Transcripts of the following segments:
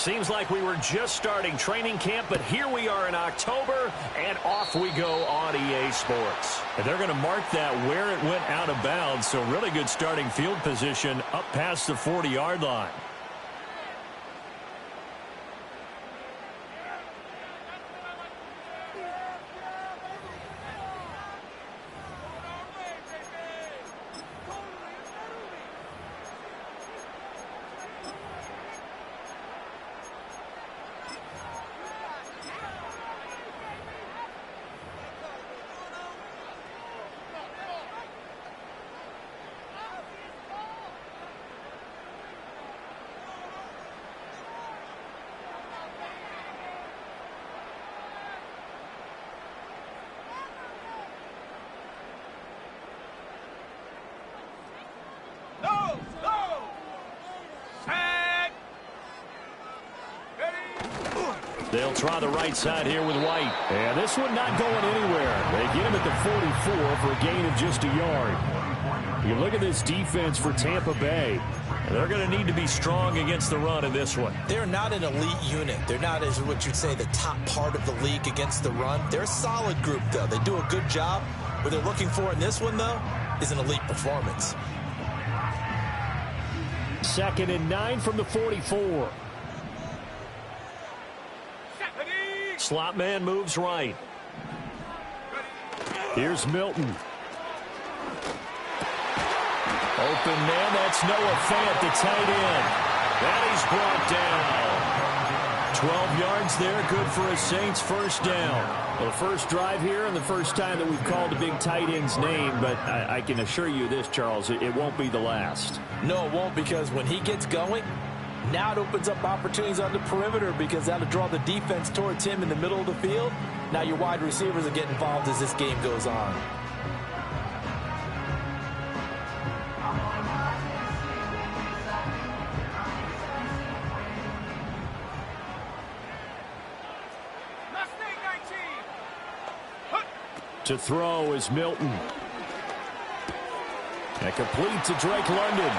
Seems like we were just starting training camp, but here we are in October, and off we go on EA Sports. And they're going to mark that where it went out of bounds, so really good starting field position up past the 40-yard line. They'll try the right side here with White. And this one not going anywhere. They get him at the 44 for a gain of just a yard. You look at this defense for Tampa Bay. They're going to need to be strong against the run in this one. They're not an elite unit. They're not, as what you'd say, the top part of the league against the run. They're a solid group, though. They do a good job. What they're looking for in this one, though, is an elite performance. 2nd and 9 from the 44. Slot man moves right. Here's Milton. Open man, that's Noah Fant, the tight end. And he's brought down. 12 yards there, good for a Saints first down. Well, the first drive here and the first time that we've called a big tight end's name, but I can assure you this, Charles, it won't be the last. No, it won't, because when he gets going, now it opens up opportunities on the perimeter because that'll draw the defense towards him in the middle of the field. Now your wide receivers will get involved as this game goes on. To throw is Milton. And complete to Drake London.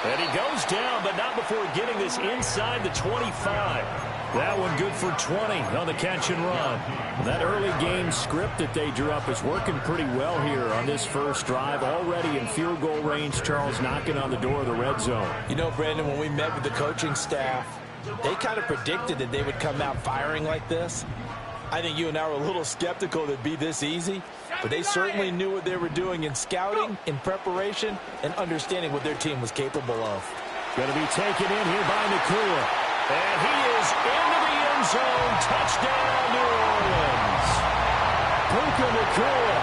And he goes down, but not before getting this inside the 25. That one good for 20 on the catch and run. That early game script that they drew up is working pretty well here on this first drive. Already in field goal range, Charles knocking on the door of the red zone. You know, Brandon, when we met with the coaching staff, they kind of predicted that they would come out firing like this. I think you and I were a little skeptical that it'd be this easy, but they certainly knew what they were doing in scouting, in preparation, and understanding what their team was capable of. Going to be taken in here by Nakua. And he is into the end zone. Touchdown, New Orleans. Puka Nakua,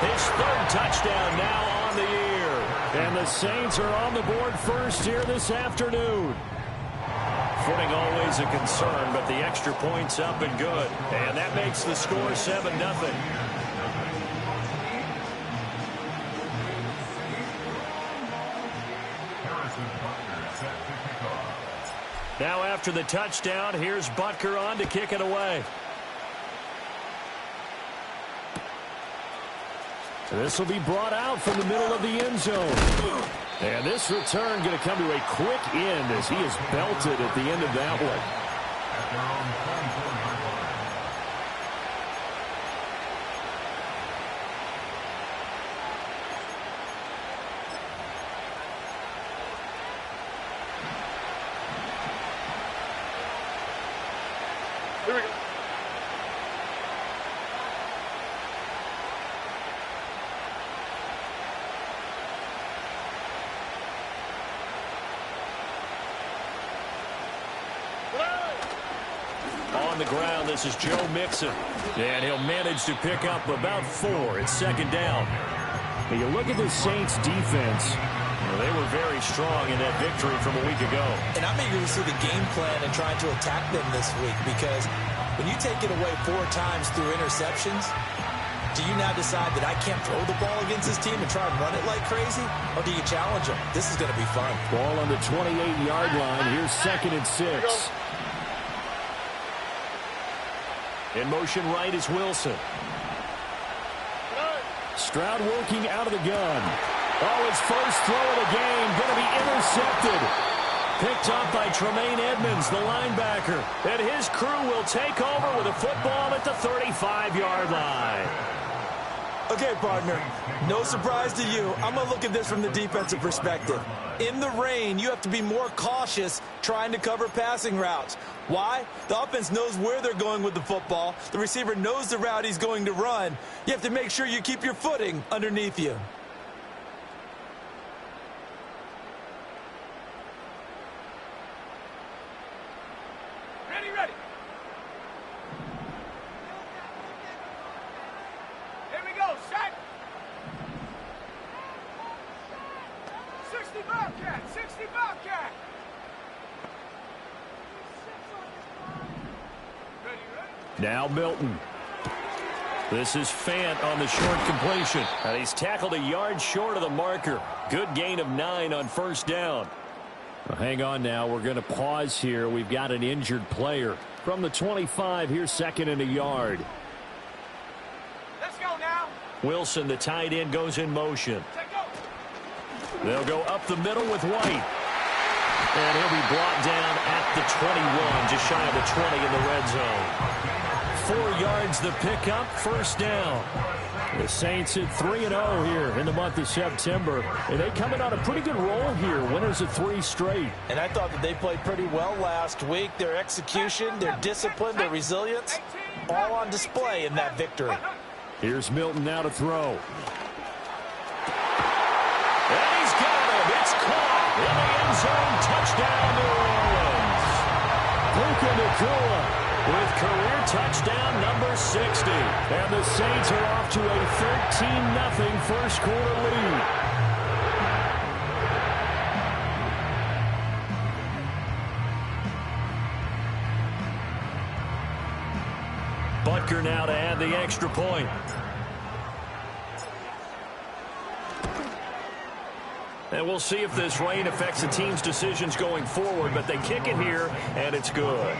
his third touchdown now on the year. And the Saints are on the board first here this afternoon. Footing always a concern, but the extra point's up and good. And that makes the score 7-0. Now after the touchdown, here's Butker on to kick it away. This will be brought out from the middle of the end zone. And this return going to come to a quick end as he is belted at the end of that one. Here we go. On the ground, this is Joe Mixon. And he'll manage to pick up about 4. It's 2nd down. Now you look at the Saints defense. Well, they were very strong in that victory from a week ago. And I'm eager to see the game plan and trying to attack them this week, because when you take it away 4 times through interceptions, do you now decide that I can't throw the ball against this team and try and run it like crazy? Or do you challenge them? This is going to be fun. Ball on the 28-yard line. Here's 2nd and 6. In motion right is Wilson. Stroud working out of the gun. Oh, his first throw of the game going to be intercepted. Picked up by Tremaine Edmonds, the linebacker. And his crew will take over with a football at the 35-yard line. Okay, partner, no surprise to you. I'm going to look at this from the defensive perspective. In the rain, you have to be more cautious trying to cover passing routes. Why? The offense knows where they're going with the football. The receiver knows the route he's going to run. You have to make sure you keep your footing underneath you. Ready. Here we go, set. 60 Bobcat, 60 Bobcat. Ready. Now Milton. This is Fant on the short completion. And he's tackled a yard short of the marker. Good gain of 9 on first down. Well, hang on now. We're going to pause here. We've got an injured player. From the 25, here's second and a yard. Let's go now. Wilson, the tight end, goes in motion. They'll go up the middle with White. And he'll be brought down at the 21, just shy of the 20 in the red zone. 4 yards the pickup, first down. The Saints at 3-0 here in the month of September. And they coming on a pretty good roll here. Winners of 3 straight. And I thought that they played pretty well last week. Their execution, their discipline, their resilience, all on display in that victory. Here's Milton now to throw. And he's got him. It's caught in the end zone. Touchdown, New Orleans. Puka Nacua with career touchdown number 60. And the Saints are off to a 13-0 first quarter lead. Butker now to add the extra point. And we'll see if this rain affects the team's decisions going forward, but they kick it here, and it's good.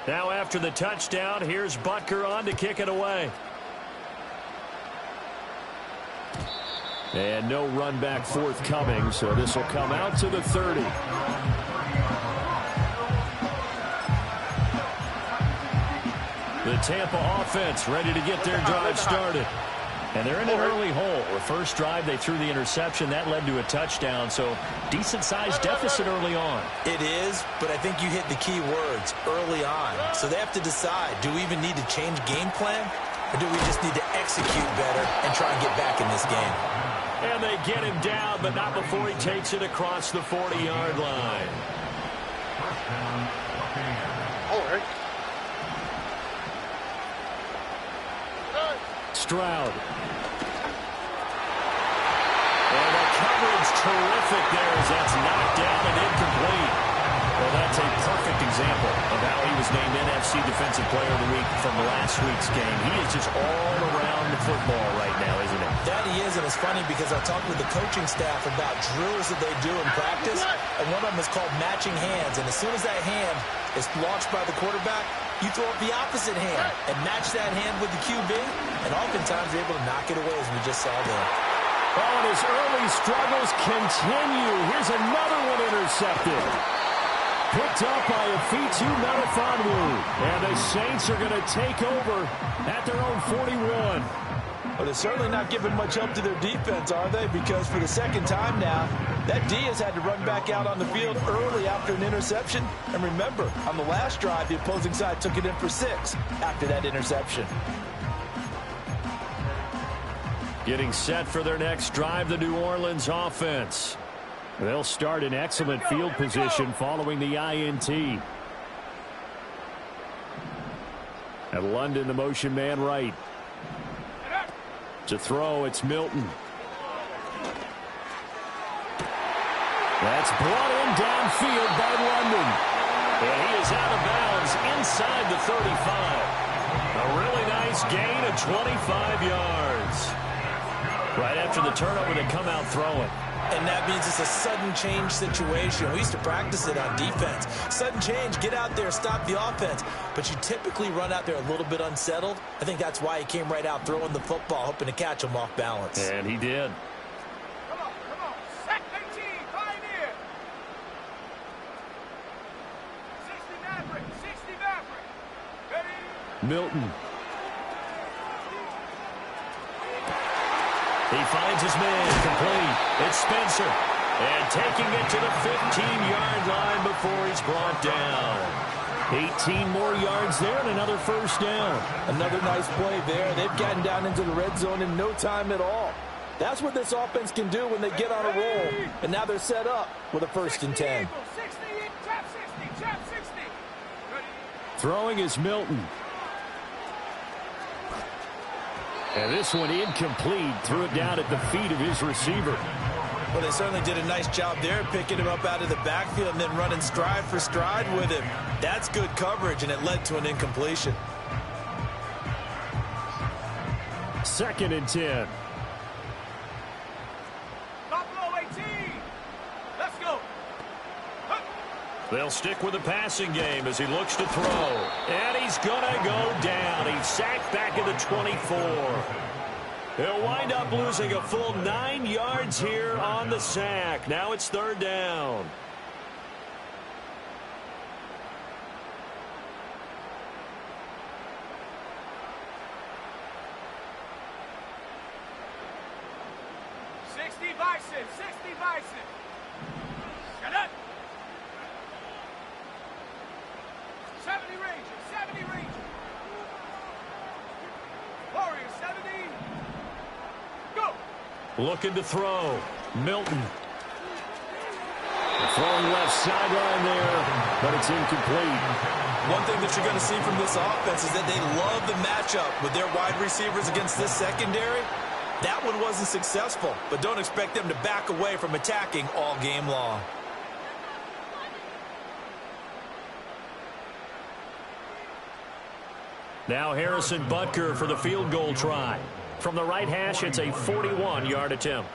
Now after the touchdown, here's Butker on to kick it away. And no run back forthcoming, so this will come out to the 30. The Tampa offense ready to get their drive started. And they're in an early hole. The first drive, they threw the interception. That led to a touchdown, so decent-sized deficit early on. It is, but I think you hit the key words, early on. So they have to decide, do we even need to change game plan, or do we just need to execute better and try and get back in this game? And they get him down, but not before he takes it across the 40-yard line. All right. Stroud. And the coverage terrific there as that's knocked down and incomplete. Well, that's a perfect example of how he was named NFC Defensive Player of the Week from last week's game. He is just all around the football right now, isn't he? That he is, and it's funny because I talked with the coaching staff about drills that they do in practice, and one of them is called matching hands. And as soon as that hand is launched by the quarterback, you throw up the opposite hand and match that hand with the QB, and oftentimes you're able to knock it away, as we just saw there. Oh, and his early struggles continue. Here's another one intercepted. Picked up by Afitu Melifonwu. And the Saints are going to take over at their own 41. But they're certainly not giving much help to their defense, are they? Because for the second time now, that D has had to run back out on the field early after an interception. And remember, on the last drive, the opposing side took it in for 6 after that interception. Getting set for their next drive, the New Orleans offense. They'll start in excellent field position following the INT. At London, the motion man right. To throw, it's Milton. That's brought in downfield by London. And he is out of bounds inside the 35. A really nice gain of 25 yards. Right after the turnover, they come out throwing. And that means it's a sudden change situation. We used to practice it on defense. Sudden change, get out there, stop the offense. But you typically run out there a little bit unsettled. I think that's why he came right out throwing the football, hoping to catch him off balance. And he did. Come on. Set 18, pioneer. 60 Maverick. Ready? Milton. He finds his man complete. It's Spencer. And taking it to the 15-yard line before he's brought down. 18 more yards there and another first down. Another nice play there. They've gotten down into the red zone in no time at all. That's what this offense can do when they get on a roll. And now they're set up with a 1st and 10. 60, trap 60. Ready? Throwing is Milton. And this one incomplete. Threw it down at the feet of his receiver. Well, they certainly did a nice job there, picking him up out of the backfield and then running stride for stride with him. That's good coverage, and it led to an incompletion. 2nd and 10. Buffalo 18. Let's go. They'll stick with the passing game as he looks to throw. And he's going to go down. He's sacked back at the 24. He'll wind up losing a full 9 yards here on the sack. Now it's 3rd down. Bison. Get up. 70 Ranger. Warrior 70. Go. Looking to throw. Milton. Throwing left sideline there, but it's incomplete. One thing that you're going to see from this offense is that they love the matchup with their wide receivers against this secondary. That one wasn't successful, but don't expect them to back away from attacking all game long. Now Harrison Butker for the field goal try. From the right hash, it's a 41-yard attempt.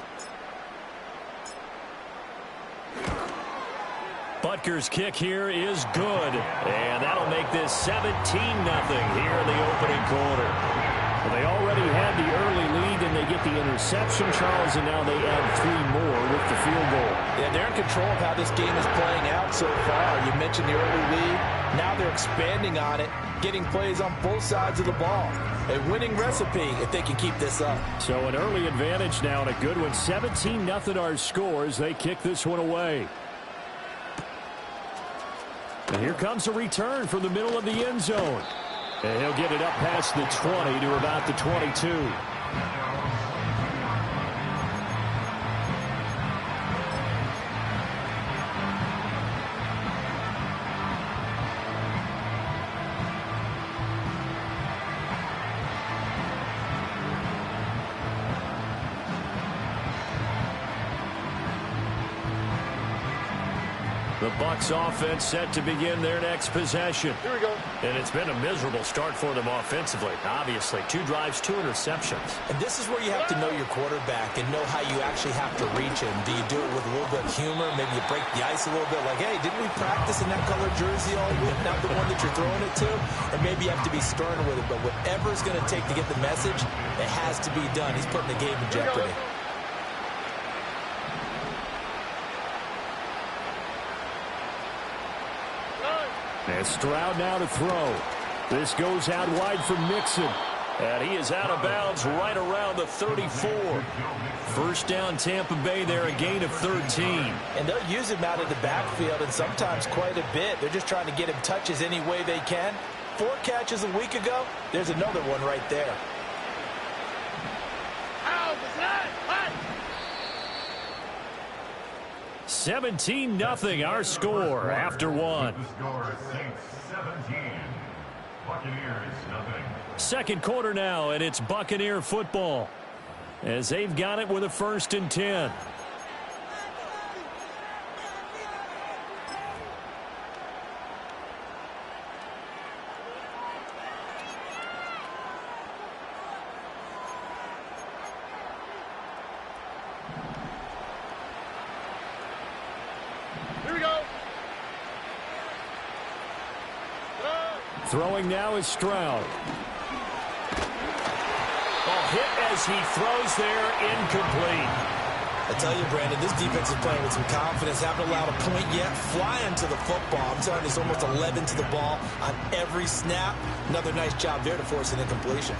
Butker's kick here is good, and that'll make this 17-0 here in the opening quarter. Well, they already had the early lead, and they get the interception, Charles, and now they add 3 more with the field goal. Yeah, they're in control of how this game is playing out so far. You mentioned the early lead. Now they're expanding on it, getting plays on both sides of the ball. A winning recipe if they can keep this up. So an early advantage now and a good one. 17-0 our score as they kick this one away. And here comes a return from the middle of the end zone. And he'll get it up past the 20 to about the 22. The Bucs offense set to begin their next possession. Here we go. And it's been a miserable start for them offensively. Obviously, 2 drives, 2 interceptions. And this is where you have to know your quarterback and know how you actually have to reach him. Do you do it with a little bit of humor? Maybe you break the ice a little bit like, hey, didn't we practice in that color jersey all week? Not the one that you're throwing it to? Or maybe you have to be stern with it. But whatever it's going to take to get the message, it has to be done. He's putting the game in jeopardy. And Stroud now to throw. This goes out wide for Mixon. And he is out of bounds right around the 34. First down Tampa Bay there, a gain of 13. And they'll use him out of the backfield and sometimes quite a bit. They're just trying to get him touches any way they can. 4 catches a week ago. There's another one right there. 17-0 our score after 1. Second quarter now, and it's Buccaneer football as they've got it with a 1st and 10. Throwing now is Stroud. Hit as he throws there, incomplete. I tell you, Brandon, this defense is playing with some confidence. Haven't allowed a point yet. Flying to the football. I'm telling you, it's almost 11 to the ball on every snap. Another nice job there to force an incompletion.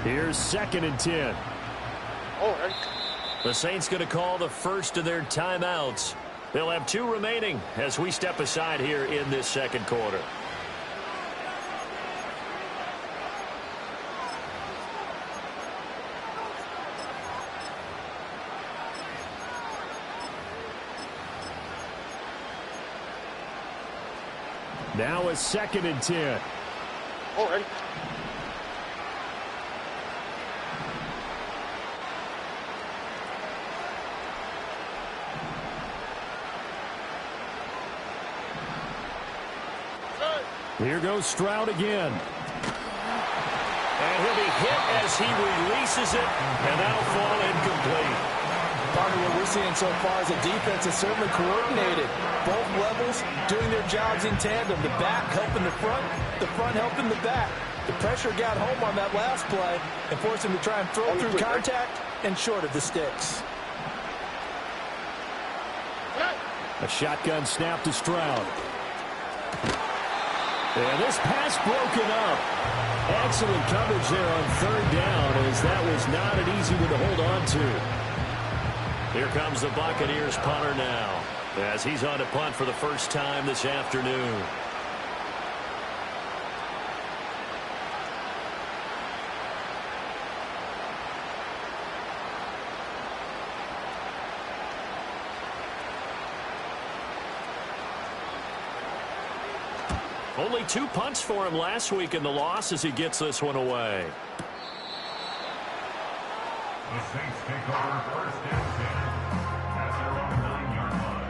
Here's 2nd and 10. The Saints going to call the first of their timeouts. They'll have 2 remaining as we step aside here in this second quarter. Now a 2nd and 10. Already. Here goes Stroud again. And he'll be hit as he releases it, and that'll fall incomplete. Part of what we're seeing so far is the defense is certainly coordinated. Both levels doing their jobs in tandem. The back helping the front helping the back. The pressure got home on that last play and forced him to try and throw through contact and short of the sticks. A shotgun snap to Stroud. And this pass broken up. Excellent coverage there on 3rd down, as that was not an easy one to hold on to. Here comes the Buccaneers punter now, as he's on to punt for the first time this afternoon. Only 2 punts for him last week in the loss as he gets this one away. The Saints take over 1st and 10 at their own 9-yard line.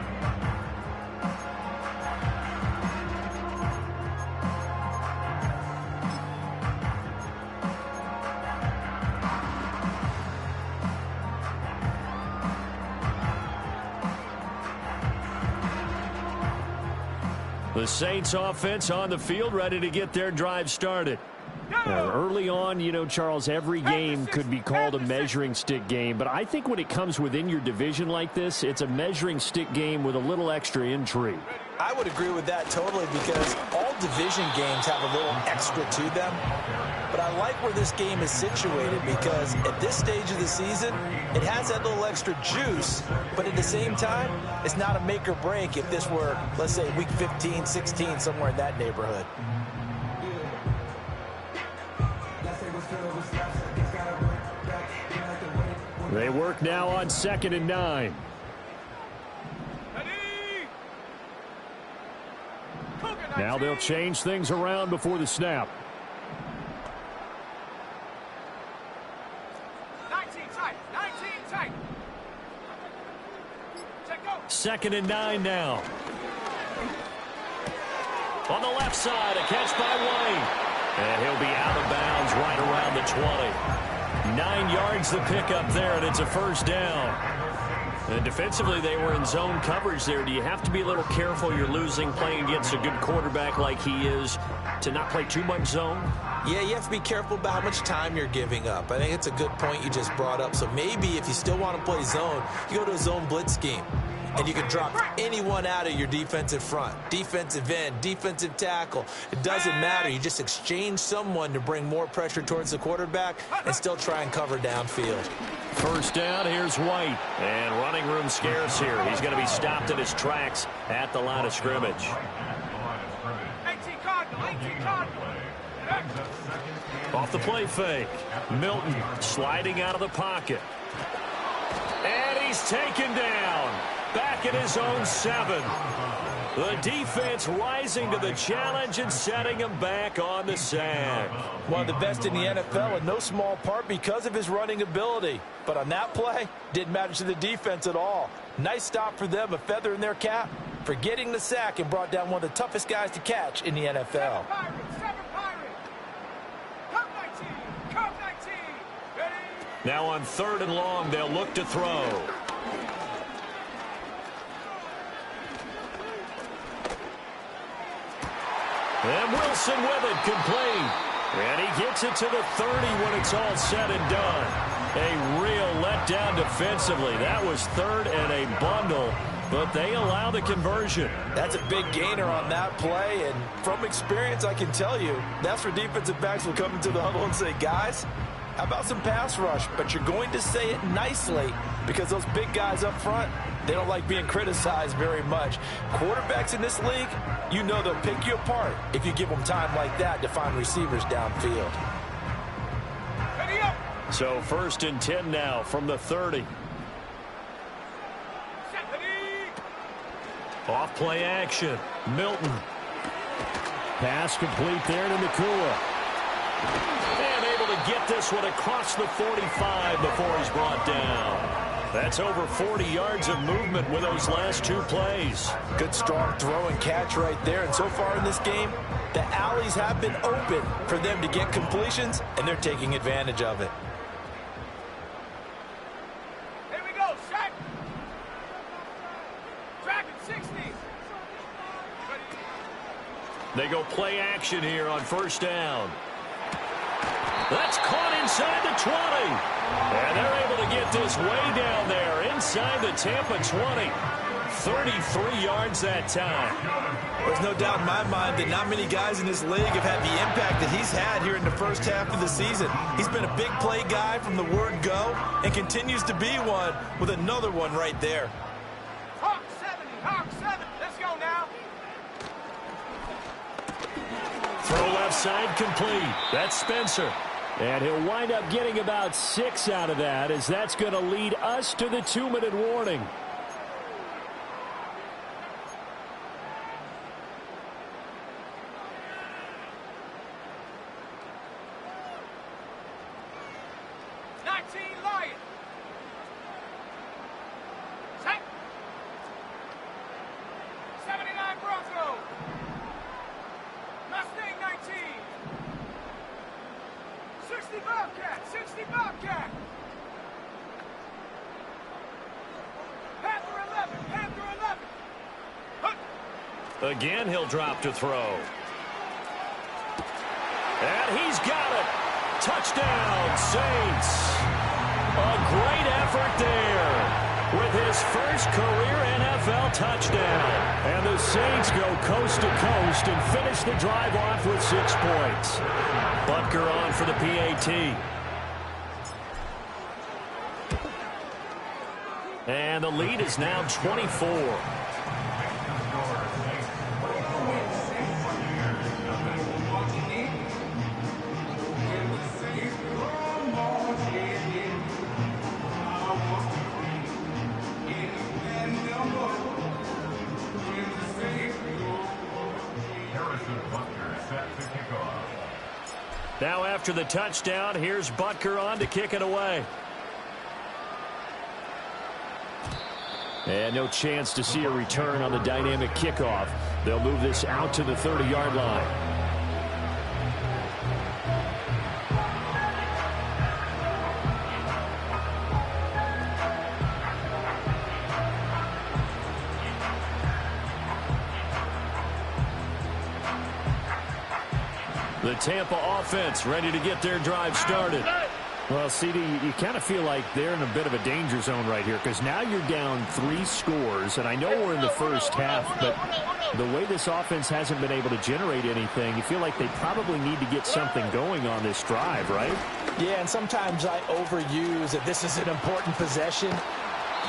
The Saints offense on the field, ready to get their drive started. Early on, you know, Charles, every game could be called a measuring stick game, but I think when it comes within your division like this, it's a measuring stick game with a little extra intrigue. I would agree with that totally, because all division games have a little extra to them. But I like where this game is situated, because at this stage of the season, it has that little extra juice, but at the same time, it's not a make or break if this were, let's say, week 15, 16, somewhere in that neighborhood. They work now on 2nd and 9. Now they'll change things around before the snap. 19 tight. 19 tight. 2nd and 9 now. On the left side, a catch by White. And he'll be out of bounds right around the 20. 9 yards the pickup there, and it's a first down. And defensively, they were in zone coverage there. Do you have to be a little careful? You're losing, playing against a good quarterback like he is, to not play too much zone? Yeah, you have to be careful about how much time you're giving up. I think it's a good point you just brought up. So maybe if you still want to play zone, you go to a zone blitz scheme. And you can drop anyone out of your defensive front, defensive end, defensive tackle. It doesn't matter. You just exchange someone to bring more pressure towards the quarterback and still try and cover downfield. First down, here's White. And running room scarce here. He's going to be stopped in his tracks at the line of scrimmage. 18 Cardinal. 18 Cardinal. Off the play fake. Milton sliding out of the pocket. And he's taken down. Back at his own 7. The defense rising to the challenge and setting him back on the sack. One of the best in the NFL, in no small part because of his running ability. But on that play, didn't matter to the defense at all. Nice stop for them, a feather in their cap for getting the sack and brought down one of the toughest guys to catch in the NFL. 7 Pirates. 7 Pirates. Cup 19. Cup 19. Ready? Now on 3rd and long, they'll look to throw. And Wilson with it, complete. And he gets it to the 30 when it's all said and done. A real letdown defensively. That was 3rd and a bundle, but they allow the conversion. That's a big gainer on that play, and from experience, I can tell you, that's where defensive backs will come into the huddle and say, guys, how about some pass rush? But you're going to say it nicely because those big guys up front, they don't like being criticized very much. Quarterbacks in this league, you know they'll pick you apart if you give them time like that to find receivers downfield. Ready up. So 1st and 10 now from the 30. Set, ready. Off play action. Milton. Pass complete there to Nakua. And able to get this one across the 45 before he's brought down. That's over 40 yards of movement with those last 2 plays. Good strong throw and catch right there. And so far in this game, the alleys have been open for them to get completions, and they're taking advantage of it. Here we go, set. Dragon 60. Ready. They go play action here on 1st down. That's caught inside the 20. And they're able to get this way down there inside the Tampa 20. 33 yards that time. There's no doubt in my mind that not many guys in this league have had the impact that he's had here in the first half of the season. He's been a big play guy from the word go and continues to be one with another one right there. Hawk 70, Hawk 7. Let's go now. Throw left side complete. That's Spencer. And he'll wind up getting about 6 out of that, as that's going to lead us to the 2-minute warning. Lion. Set. 79 Bronco. Mustang 19. 60 Bobcat. 60 Bobcat. Panther 11. Panther 11. Again, he'll drop to throw. And he's got it. Touchdown, Saints. A great effort there with his first career NFL touchdown. And the Saints go coast to coast and finish the drive off with 6 points. Butker on for the PAT. And the lead is now 24. Now after the touchdown, here's Butker on to kick it away. And no chance to see a return on the dynamic kickoff. They'll move this out to the 30-yard line. The Tampa offense ready to get their drive started. Well, CD, you kind of feel like they're in a bit of a danger zone right here because now you're down 3 scores, and I know we're in the first half, but the way this offense hasn't been able to generate anything, you feel like they probably need to get something going on this drive, right? Yeah, and sometimes I overuse that this is an important possession.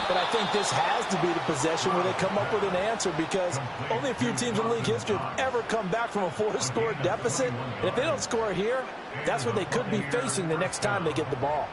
But I think this has to be the possession where they come up with an answer because only a few teams in league history have ever come back from a 4-score deficit. And if they don't score here, that's what they could be facing the next time they get the ball.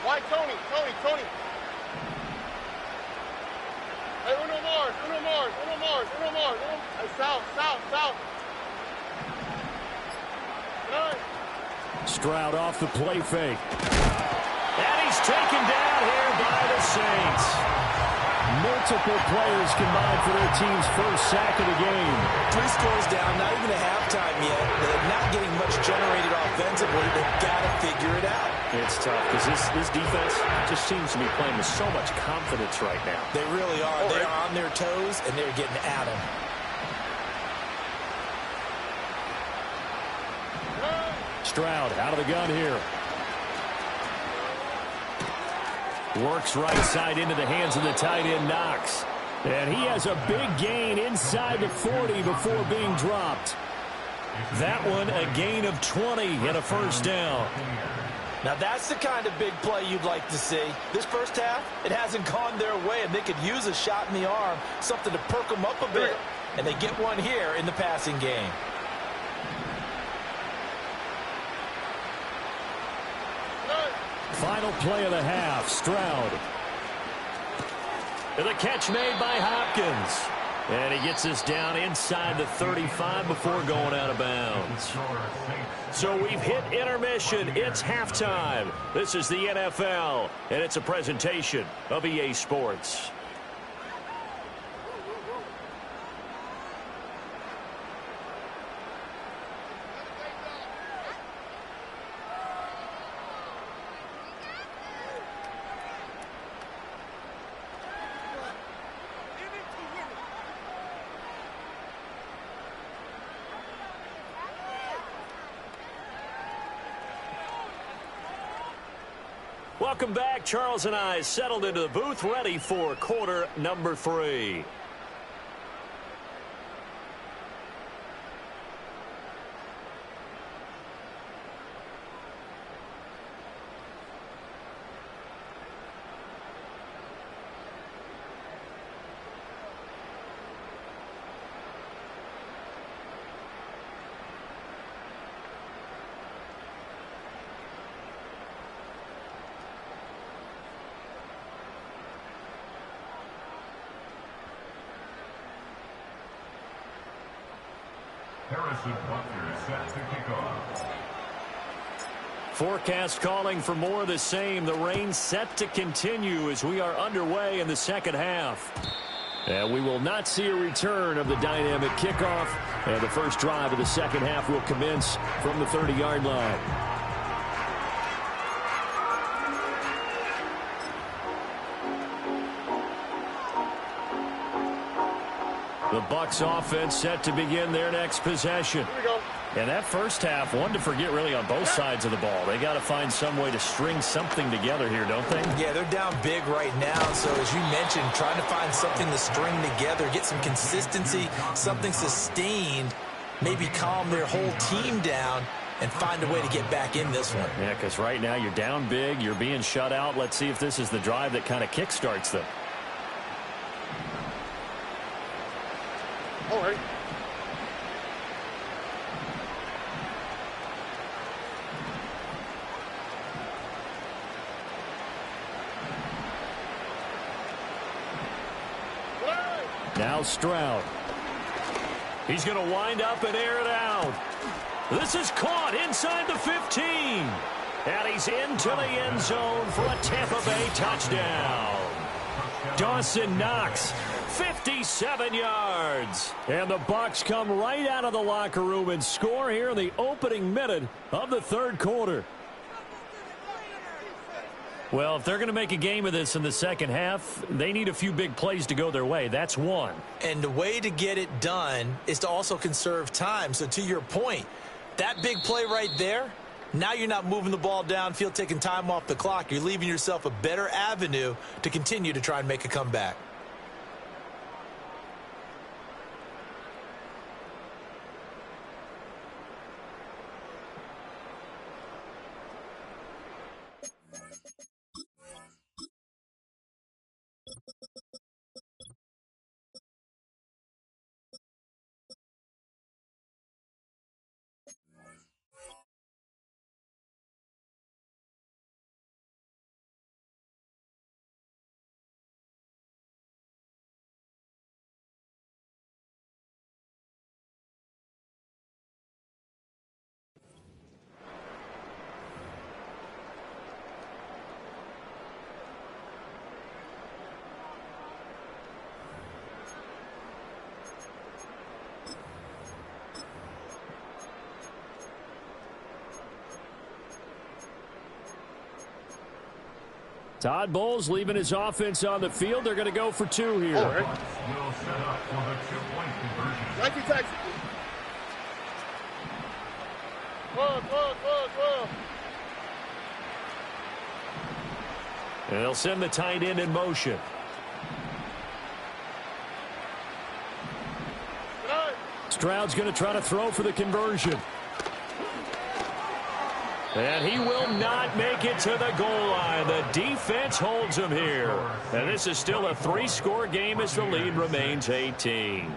Why, Tony? Hey, uno more. Hey, south. Good. Stroud off the play fake. And he's taken down here by the Saints. Multiple players combined for their team's first sack of the game. 3 scores down, not even a halftime yet. They're not getting much generated offensively. They've got to figure it out. It's tough because this defense just seems to be playing with so much confidence right now. They really are. They are on their toes, and they're getting at them. Stroud out of the gun here. Works right side into the hands of the tight end, Knox. And he has a big gain inside the 40 before being dropped. That one, a gain of 20 and a first down. Now, that's the kind of big play you'd like to see. This first half, it hasn't gone their way, and they could use a shot in the arm, something to perk them up a bit. And they get one here in the passing game. Final play of the half, Stroud. And the catch made by Hopkins. And he gets us down inside the 35 before going out of bounds. So we've hit intermission. It's halftime. This is the NFL, and it's a presentation of EA Sports. Welcome back. Charles and I settled into the booth, ready for quarter number 3. Harrison Butker set to kick off. Forecast calling for more of the same. The rain set to continue as we are underway in the second half. And we will not see a return of the dynamic kickoff. And the first drive of the second half will commence from the 30-yard line. The Bucs offense set to begin their next possession. Here we go. And that first half, one to forget really on both sides of the ball. They got to find some way to string something together here, don't they? Yeah, they're down big right now. So as you mentioned, trying to find something to string together, get some consistency, something sustained, maybe calm their whole team down and find a way to get back in this one. Yeah, because right now you're down big, you're being shut out. Let's see if this is the drive that kind of kickstarts them. All right. Now Stroud. He's going to wind up and air it out. This is caught inside the 15. And he's into the end zone for a Tampa Bay touchdown. Dawson Knox, 57 yards. And the Bucs come right out of the locker room and score here in the opening minute of the third quarter. Well, if they're going to make a game of this in the second half, they need a few big plays to go their way. That's one. And the way to get it done is to also conserve time. So to your point, that big play right there, now you're not moving the ball downfield, taking time off the clock. You're leaving yourself a better avenue to continue to try and make a comeback. Todd Bowles leaving his offense on the field. They're going to go for 2 here. Will set up for the 2-point conversion. Nike taxi. Whoa. And they'll send the tight end in motion. Stroud's going to try to throw for the conversion. And he will not make it to the goal line. The defense holds him here. And this is still a 3-score game as the lead remains 18.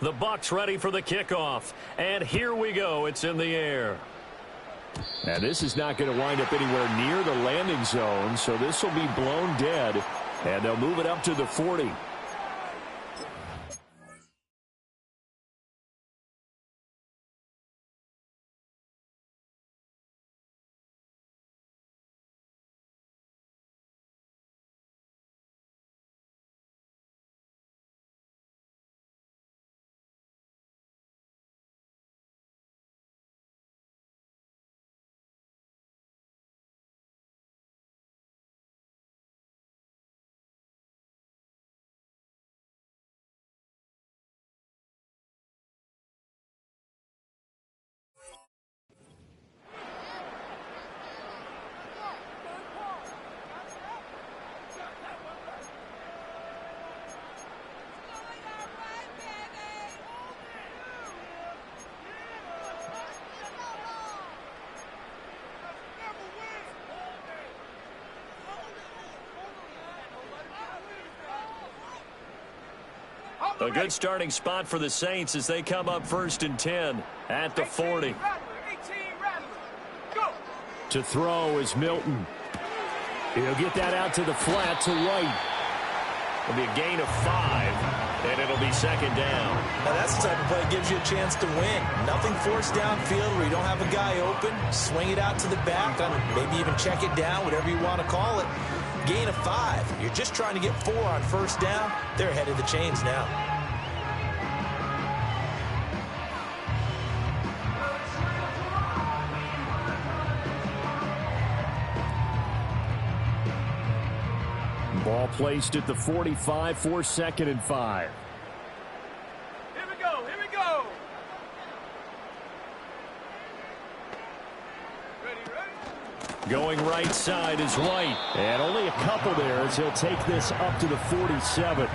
The Bucs ready for the kickoff. And here we go. It's in the air. And this is not going to wind up anywhere near the landing zone, so this will be blown dead. And they'll move it up to the 40. A good starting spot for the Saints as they come up 1st and 10 at the 40. To throw is Milton. He'll get that out to the flat to White. It'll be a gain of 5, and it'll be 2nd down. Now that's the type of play that gives you a chance to win. Nothing forced downfield where you don't have a guy open. Swing it out to the back, maybe even check it down, whatever you want to call it. Gain of 5. You're just trying to get 4 on 1st down. They're ahead of the chains now. Ball placed at the 45 for 2nd and 5. Here we go. Ready. Going right side is White. And only a couple there as he'll take this up to the 47.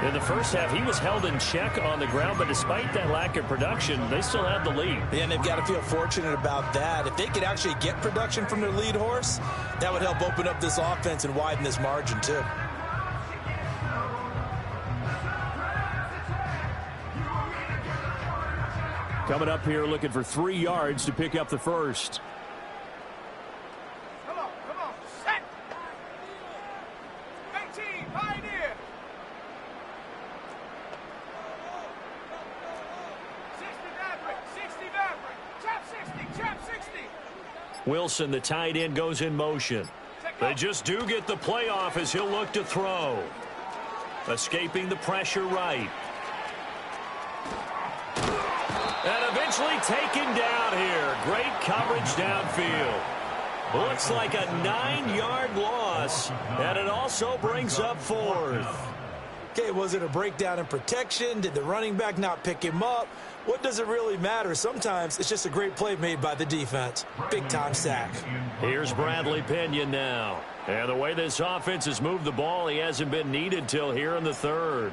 In the first half, he was held in check on the ground, but despite that lack of production, they still have the lead. Yeah, and they've got to feel fortunate about that. If they could actually get production from their lead horse, that would help open up this offense and widen this margin, too. Coming up here looking for 3 yards to pick up the first. Come on. Set. 18, Pioneer. Chap 60. Wilson, the tight end, goes in motion. They just do get the playoff as he'll look to throw. Escaping the pressure right. And eventually taken down here. Great coverage downfield. Looks like a 9-yard loss, and it also brings up 4th. Okay, was it a breakdown in protection? Did the running back not pick him up? What does it really matter? Sometimes it's just a great play made by the defense. Big-time sack. Here's Bradley Pinion now. And the way this offense has moved the ball, he hasn't been needed till here in the 3rd.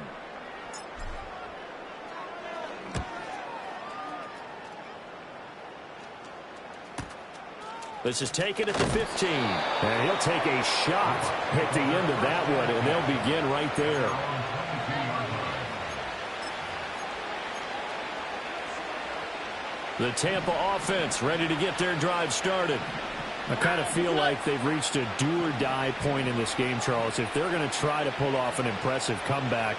This is taken at the 15. And he'll take a shot at the end of that one, and they'll begin right there. The Tampa offense ready to get their drive started. I kind of feel like they've reached a do-or-die point in this game, Charles. If they're going to try to pull off an impressive comeback,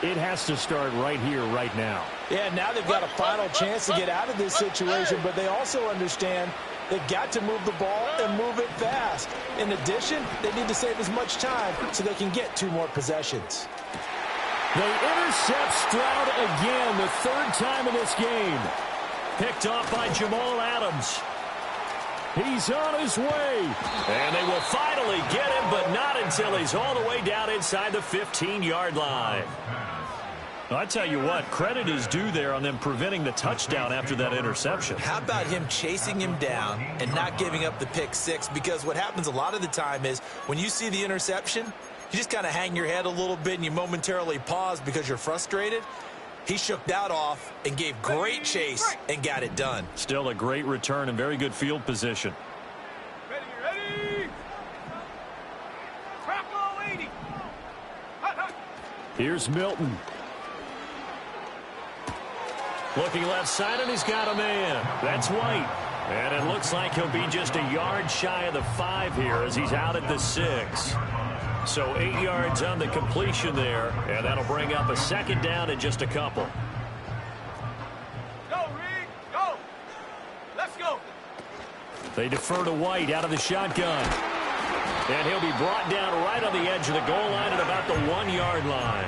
it has to start right here, right now. Yeah, now they've got a final chance to get out of this situation, but they also understand They've got to move the ball and move it fast. In addition, they need to save as much time so they can get 2 more possessions. They intercept Stroud again, the 3rd time in this game. Picked off by Jamal Adams. He's on his way. And they will finally get him, but not until he's all the way down inside the 15-yard line. I tell you what, credit is due there on them preventing the touchdown after that interception. How about him chasing him down and not giving up the pick 6? Because what happens a lot of the time is when you see the interception, you just kind of hang your head a little bit and you momentarily pause because you're frustrated. He shook that off and gave great chase and got it done. Still a great return and very good field position. Ready. Crackle 80. Here's Milton. Looking left side, and he's got a man. That's White. And it looks like he'll be just a yard shy of the 5 here as he's out at the 6. So 8 yards on the completion there, and that'll bring up a 2nd down in just a couple. Go, Reed. Go. Let's go. They defer to White out of the shotgun. And he'll be brought down right on the edge of the goal line at about the 1-yard line.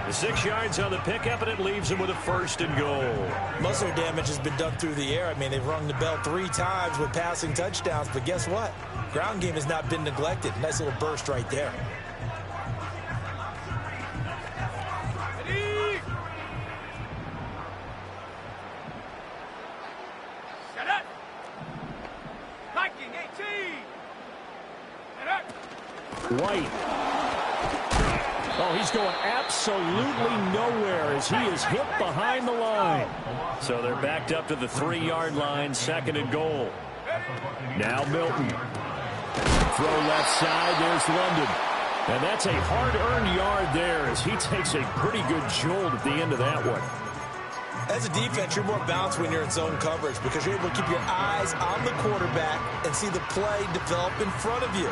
The 6 yards on the pickup, and it leaves him with a 1st and goal. Most of their damage has been done through the air. I mean, they've rung the bell 3 times with passing touchdowns, but guess what? Ground game has not been neglected. Nice little burst right there. Ready. Set up. Viking 18. Set up. White. Oh, he's going absolutely nowhere as he is hit behind the line. So they're backed up to the 3-yard line, 2nd and goal. Now Milton. Throw left side, there's London. And that's a hard-earned yard there as he takes a pretty good jolt at the end of that one. As a defense, you're more balanced when you're in zone coverage because you're able to keep your eyes on the quarterback and see the play develop in front of you.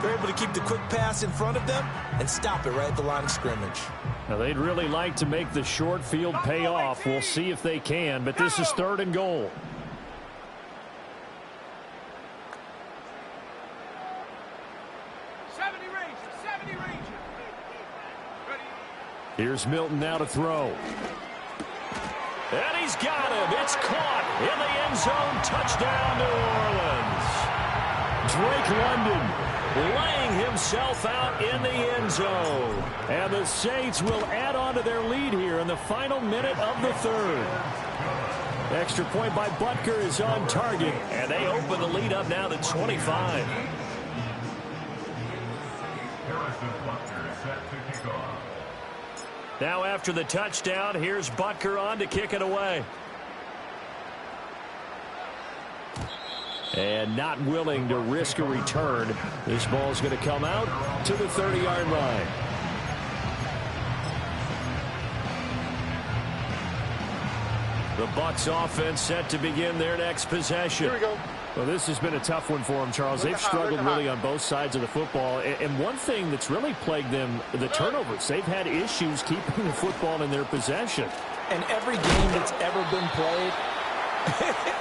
They're able to keep the quick pass in front of them and stop it right at the line of scrimmage. Now, they'd really like to make the short field pay off. We'll see if they can, but this is 3rd and goal. Here's Milton now to throw. And he's got him. It's caught in the end zone. Touchdown, New Orleans. Drake London laying himself out in the end zone. And the Saints will add on to their lead here in the final minute of the 3rd. Extra point by Butker is on target. And they open the lead up now to 25. Now after the touchdown, here's Butker on to kick it away. And not willing to risk a return. This ball's going to come out to the 30-yard line. The Bucs offense set to begin their next possession. Here we go. Well, this has been a tough one for them, Charles. They've struggled really on both sides of the football. And one thing that's really plagued them, the turnovers. They've had issues keeping the football in their possession. And every game that's ever been played,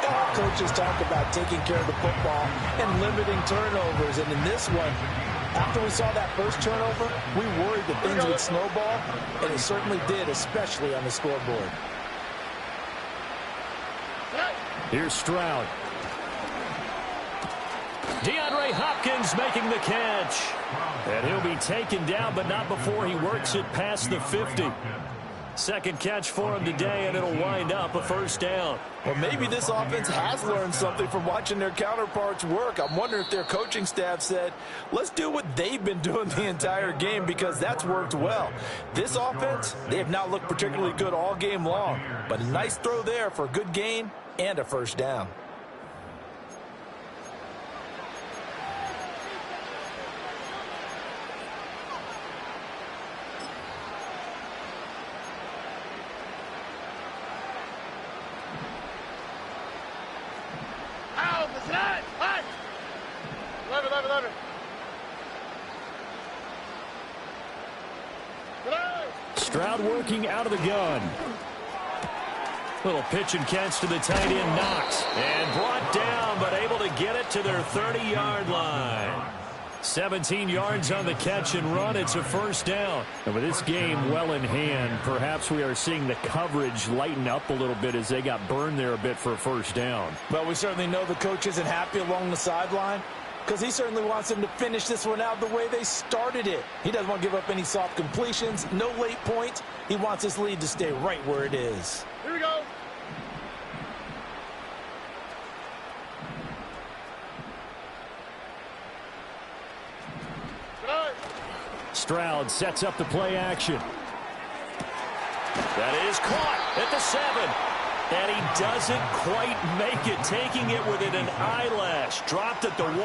our coaches talk about taking care of the football and limiting turnovers. And in this one, after we saw that first turnover, we worried that things would snowball, and it certainly did, especially on the scoreboard. Here's Stroud. DeAndre Hopkins making the catch. And he'll be taken down, but not before he works it past the 50. Second catch for him today, and it'll wind up a 1st down. Well, maybe this offense has learned something from watching their counterparts work. I'm wondering if their coaching staff said, let's do what they've been doing the entire game, because that's worked well. This offense, they have not looked particularly good all game long, but a nice throw there for a good gain and a 1st down. Stroud working out of the gun. Little pitch and catch to the tight end, Knox. And brought down, but able to get it to their 30-yard line. 17 yards on the catch and run. It's a first down. And with this game well in hand, perhaps we are seeing the coverage lighten up a little bit as they got burned there a bit for a first down. Well, we certainly know the coach isn't happy along the sideline because he certainly wants them to finish this one out the way they started it. He doesn't want to give up any soft completions, no late points. He wants his lead to stay right where it is. Here we go. Stroud sets up the play action. That is caught at the 7. And he doesn't quite make it, taking it within an eyelash. Dropped at the 1.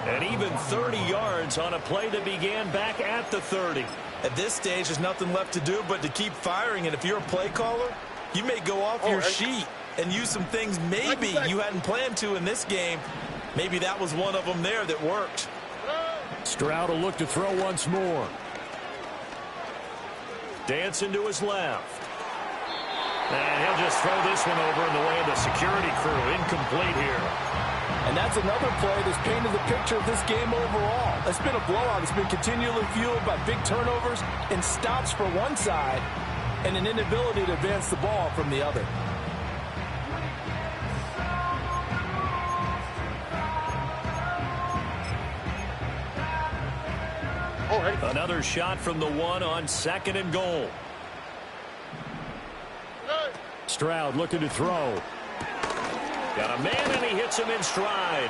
And even 30 yards on a play that began back at the 30. At this stage, there's nothing left to do but to keep firing. And if you're a play caller, you may go off your sheet and use some things maybe you hadn't planned to in this game. Maybe that was one of them there that worked. Stroud will look to throw once more. Dancing to his left. And he'll just throw this one over in the way of the security crew. Incomplete here. And that's another play that's painted the picture of this game overall. It's been a blowout. It's been continually fueled by big turnovers and stops for one side and an inability to advance the ball from the other. Another shot from the 1 on 2nd and goal. Stroud looking to throw. Got a man, and he hits him in stride.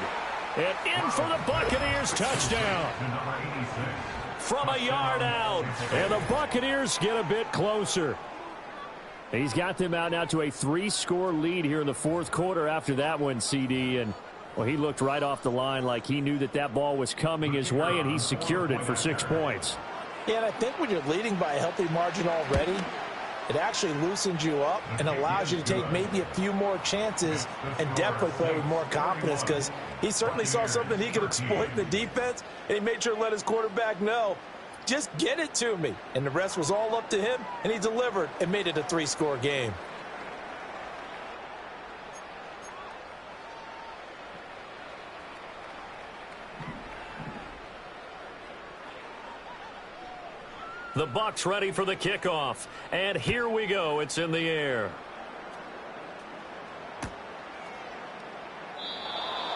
And in for the Buccaneers, touchdown. From a yard out. And the Buccaneers get a bit closer. He's got them out now to a 3-score lead here in the fourth quarter after that one, CD. And well, he looked right off the line like he knew that that ball was coming his way, and he secured it for 6 points. Yeah, and I think when you're leading by a healthy margin already, it actually loosens you up and allows you to take maybe a few more chances and definitely play with more confidence because he certainly saw something he could exploit in the defense, and he made sure to let his quarterback know, just get it to me. And the rest was all up to him, and he delivered and made it a 3-score game. The Bucs ready for the kickoff. And here we go. It's in the air.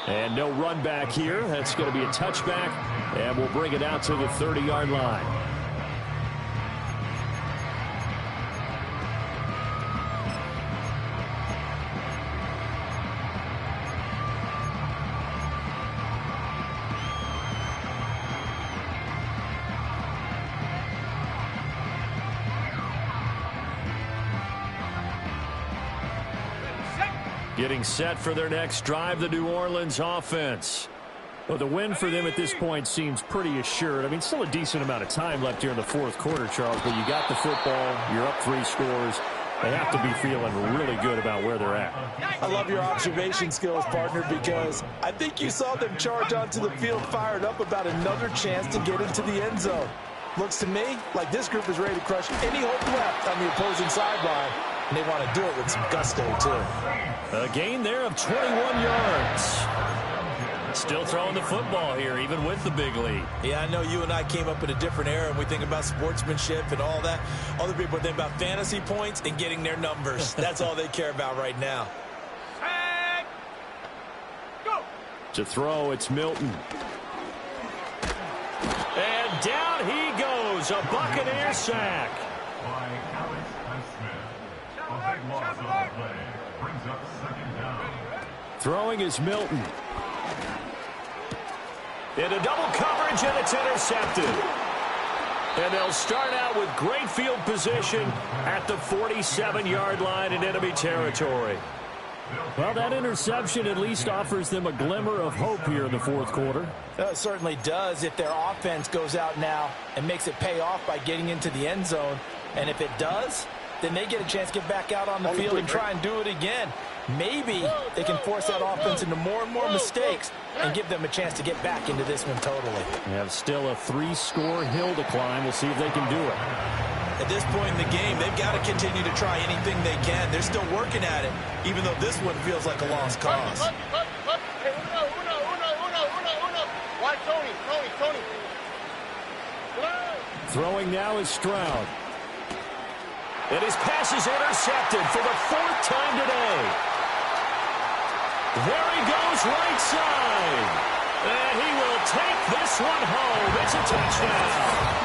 And no run back here. That's going to be a touchback. And we'll bring it out to the 30-yard line. Getting set for their next drive, the New Orleans offense. Well, the win for them at this point seems pretty assured. I mean, still a decent amount of time left here in the fourth quarter, Charles, but you got the football, you're up 3 scores. They have to be feeling really good about where they're at. I love your observation skills, partner, because I think you saw them charge onto the field fired up about another chance to get into the end zone. Looks to me like this group is ready to crush any hope left on the opposing sideline. And they want to do it with some gusto, too. A gain there of 21 yards. Still throwing the football here, even with the big lead. Yeah, I know you and I came up in a different era, and we think about sportsmanship and all that. Other people think about fantasy points and getting their numbers. That's all they care about right now. And go. To throw, it's Milton. And down he goes. A Buccaneer sack. By Alex Highsmith. A big loss on the play. Brings up 2nd down. Throwing is Milton. Into double coverage, and it's intercepted. And they'll start out with great field position at the 47-yard line in enemy territory. Well, that interception at least offers them a glimmer of hope here in the fourth quarter. It certainly does if their offense goes out now and makes it pay off by getting into the end zone. And if it does, then they get a chance to get back out on the field and try and do it again. Maybe they can force that offense into more and more mistakes and give them a chance to get back into this one totally. They have still a 3-score hill to climb. We'll see if they can do it. At this point in the game, they've got to continue to try anything they can. They're still working at it, even though this one feels like a lost cause. Hey, uno. Why Tony? Throwing now is Stroud. And his pass is intercepted for the 4th time today. There he goes right side. And he will take this one home. It's a touchdown.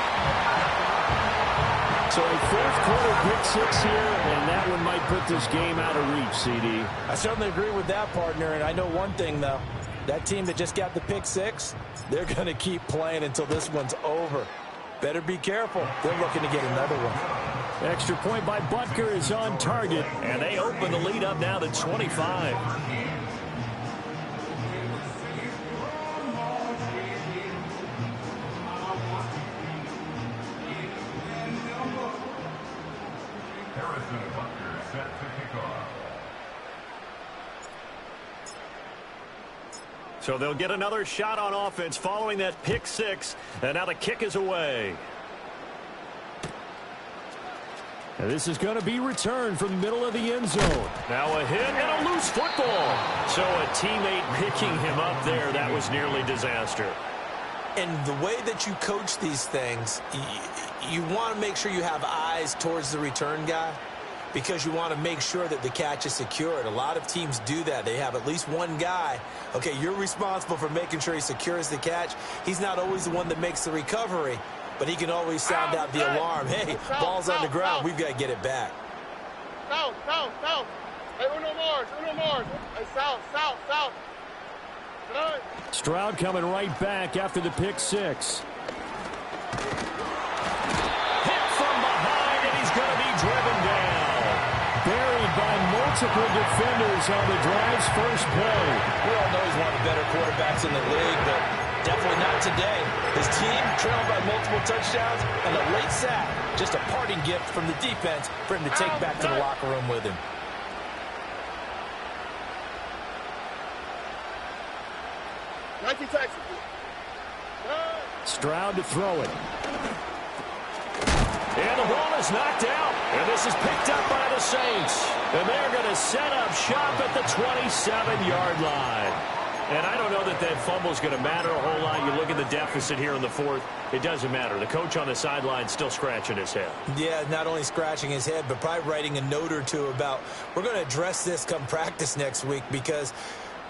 So a 4th quarter pick 6 here, and that one might put this game out of reach, CD. I certainly agree with that, partner, and I know one thing, though. That team that just got the pick 6, they're going to keep playing until this one's over. Better be careful. They're looking to get another one. Extra point by Butker is on target, and they open the lead up now to 25. Set to kick off. So they'll get another shot on offense following that pick 6, and now the kick is away. And this is going to be returned from the middle of the end zone. Now a hit and a loose football. So a teammate picking him up there, that was nearly disaster. And the way that you coach these things, you want to make sure you have eyes towards the return guy, because you want to make sure that the catch is secured. A lot of teams do that. They have at least one guy. Okay, you're responsible for making sure he secures the catch. He's not always the one that makes the recovery, but he can always sound out the alarm. Hey, ball's on the ground. We've got to get it back. South. Hey, uno more. Hey, south. Good. Stroud coming right back after the pick 6. Hit from behind, and he's going to be driven down. Buried by multiple defenders on the drive's first play. We all know he's one of the better quarterbacks in the league, but definitely not today. His team trailed by multiple touchdowns, and a late sack, just a parting gift from the defense for him to take back to the locker room with him. Stroud to throw it. And the ball is knocked out. And this is picked up by the Saints. And they're going to set up shop at the 27-yard line. And I don't know that that fumble is going to matter a whole lot. You look at the deficit here in the 4th. It doesn't matter. The coach on the sideline still scratching his head. Yeah, not only scratching his head, but probably writing a note or two about, we're going to address this come practice next week, because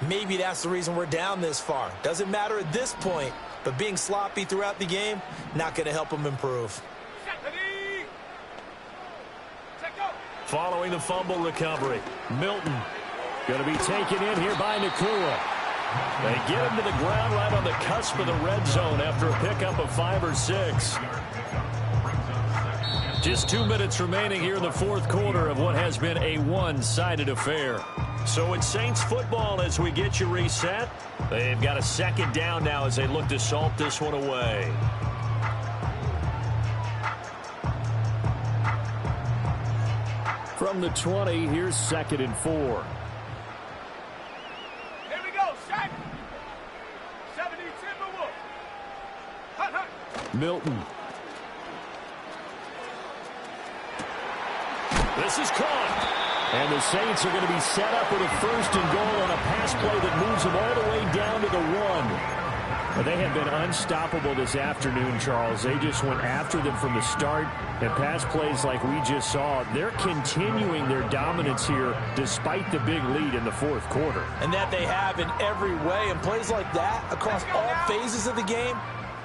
maybe that's the reason we're down this far. Doesn't matter at this point, but being sloppy throughout the game, not going to help him improve. Following the fumble recovery, Milton going to be taken in here by Nakua. They get him to the ground right on the cusp of the red zone after a pickup of 5 or 6. Just 2 minutes remaining here in the 4th quarter of what has been a one-sided affair. So it's Saints football as we get you reset. They've got a 2nd down now as they look to salt this one away. From the 20, here's 2nd and 4. Here we go, Shaq. 70 Timberwolves. Hut. Milton. This is caught. And the Saints are going to be set up with a 1st and goal on a pass play that moves them all the way down to the 1. But they have been unstoppable this afternoon, Charles. They just went after them from the start. And pass plays like we just saw, they're continuing their dominance here despite the big lead in the 4th quarter. And that they have in every way. And plays like that across all phases of the game,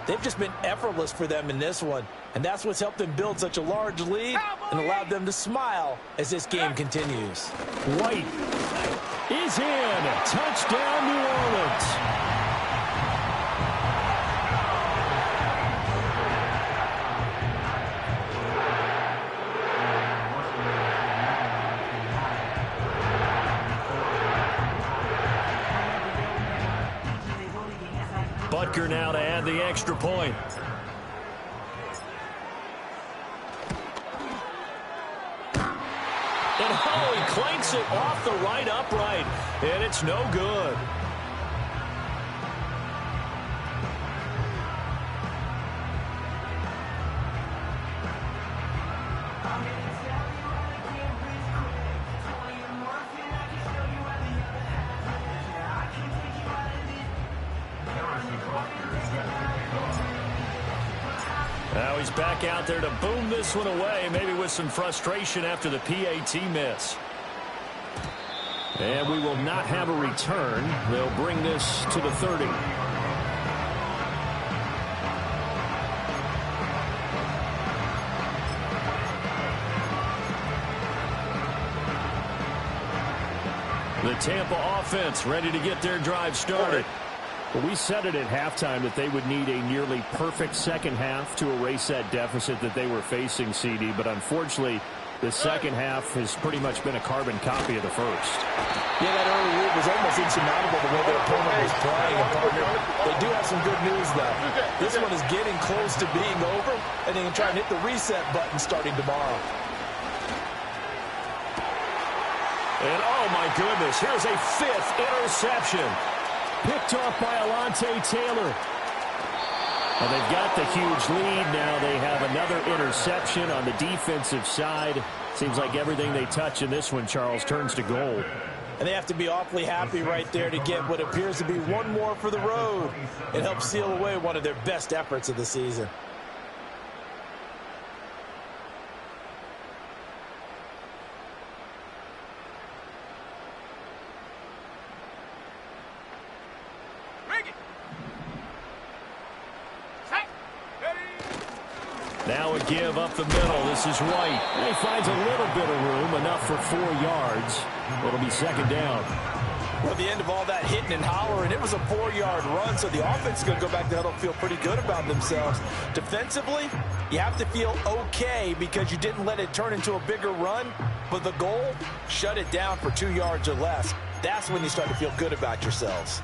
they've just been effortless for them in this one. And that's what's helped them build such a large lead and allowed them to smile as this game continues. White is in. Touchdown, New Orleans. Butker now to add the extra point. And he clanks it off the right upright, and it's no good. Now he's back out there to boom this one away, maybe with some frustration after the PAT miss. And we will not have a return. They'll bring this to the 30. The Tampa offense ready to get their drive started. Well, we said it at halftime that they would need a nearly perfect second half to erase that deficit that they were facing, CD. But unfortunately, the second half has pretty much been a carbon copy of the first. Yeah, that early lead was almost insurmountable the way their opponent was playing. And partner, they do have some good news, though. This one is getting close to being over, and they can try and hit the reset button starting tomorrow. And oh my goodness, here's a 5th interception. Picked off by Alontae Taylor. Well, they've got the huge lead now. They have another interception on the defensive side. Seems like everything they touch in this one, Charles, turns to gold. And they have to be awfully happy right there to get what appears to be one more for the road. It helps seal away one of their best efforts of the season. Now a give up the middle. This is White. And he finds a little bit of room, enough for 4 yards. It'll be second down. Well, at the end of all that hitting and hollering, it was a 4-yard run, so the offense is going to go back to huddle, feel pretty good about themselves. Defensively, you have to feel okay because you didn't let it turn into a bigger run, but the goal, shut it down for 2 yards or less. That's when you start to feel good about yourselves.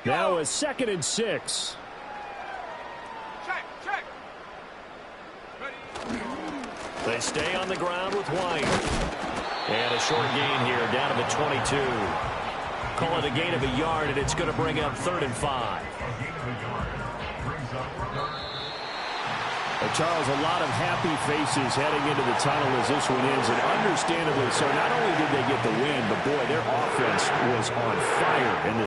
Now a 2nd and 6. Check. They stay on the ground with White. And a short gain here down to the 22. Call it a gain of a yard, and it's going to bring up 3rd and 5. Charles, a lot of happy faces heading into the tunnel as this one ends, and understandably so. Not only did they get the win, but boy, their offense was on fire in this.